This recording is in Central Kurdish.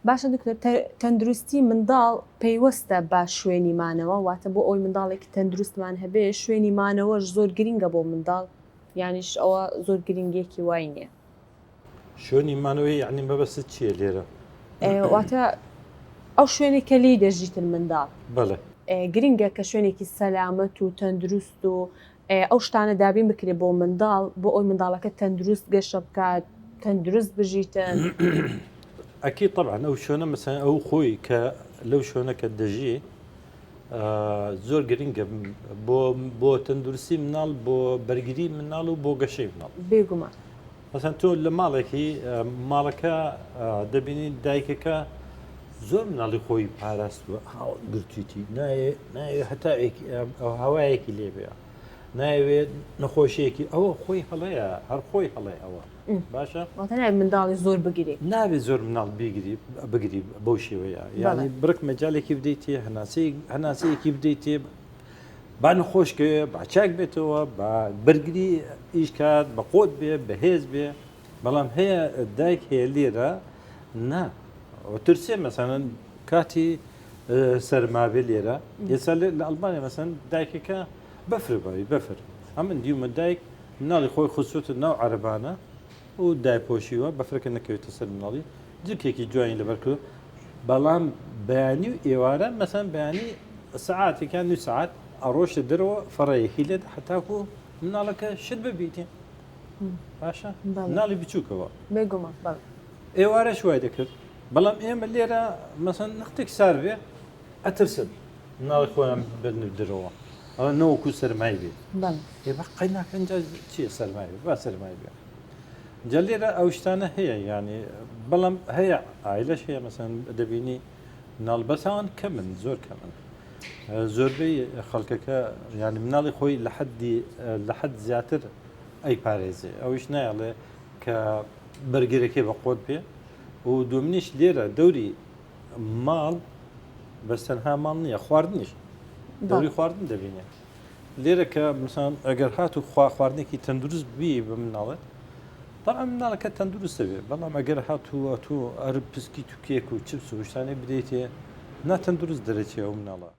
باشە دکتۆر تەندروستی منداڵ پەیوەستە بە شوێنی مانەوە واتە بۆ ئەوی منداڵێکی تەندروستمان هەبێ شوێنی مانەوەش زۆر گرینگە بۆ منداڵ یانیش ئەوە زۆر گرنگێکی وای نییە شوێنی مانەوەی یعنی مەبەست چییە لێرە واتە ئەو شوێنێکە لی دەژیتن منداڵ بەڵێ گرینگە کە شوێنێکی سەلامەت و تەندروست و ئەو شتانە دابین بکرێت بۆ منداڵ بۆ ئەوی منداڵەکە تەندروست گەشە بکات تەندروست بژیتن ئەکی طبعا ئەو شوێنە مەسەن ئەو خۆی کە لەو شوێنەکە دەژی زۆر گرنگە بۆ تەندروستی مناڵ بۆ بەرگری مناڵ و بۆ گەشەی مناڵ بێگومان مەسەن تۆ لە ماڵێکی ماڵەکە دەبینی دایکەکە زۆر مناڵی خۆی پاراستووە گرتویتی نایە هەتا هەوایەکی لێبێ ناوێت نەخۆشیەکی ئەوە خۆی هەڵەیە هەر خۆی هەڵێ ئەوە باشە منداڵی زۆر بگیری نابێت زۆر مناڵ بگری بەو شێوەیە یعنی بڕک مەجالێکی بدەیتێ هەناسەیەکی بدەیتێ با نەخۆشکە باچاک بێتەوە بە بەرگری ئیشکات بە قۆت بێ بەهێز بێ بەڵام هەیە دایک هەیە لێرە نا ترسێ مەسەن کاتی سەرمابێ لێرە ئێستا لە ئەڵمانیا مەسەن دایکەکە بەفر بەوی بەفر ئەمن دیومە دایک مناڵی خۆی خستوتە ناو عەرەبانە و دایپۆشیوە بەفرەکە نەکەوێتە سەر مناڵی جرکێکی جوانی لەبەرکرد بەڵام بەیانی و ئێوارە مەسەن بەیانی سەعاتێکیان دو سەعات ئەڕۆشتە دەرەوە فەڕەیەکی لێت حتاکو مناڵەکە شت ببیتێ باشە مناڵی بچووکەوە بێگومان ئێوارە شوای دەکرد بەڵام ئێمە لێرە مەسەن نەختێک سار بێ ئەترسن مناڵی خۆیان بردن دەرەوە ئەوە نەوەکو سەرمای بێت ێ بە قەیناکەنجا چییە سەرمای بێت با سەرمای بێت جا لێرە ئەو شتانە هەیە ینی بەڵام هەیە ئایلەش هەیە مەسەن دەبینی ناڵبەسان کەمن زۆر کەمن زۆربەی خەڵکەکە ینی مناڵی خۆی لە حەد زیاتر ئەی پارێزێ ئەویش نایڵێ کە بەرگەرەکەی بە قۆت پێ و دومنیش لێرە دەوری ماڵ بەستەنها ماڵ نییە خواردنیش دەوری خواردن دەبینێ لێرە کە مثلا ئەگەر هات و خواردنێکی تەندروست بی بە مناڵێت طبعا مناڵەکە تەندروستە بێ بەڵام ئەگەر هاتووە تو ئەر پسکی تو کێک و چپس و شتانەی بدەیتێ ناتەندروست دەرەچێ ئەو مناڵە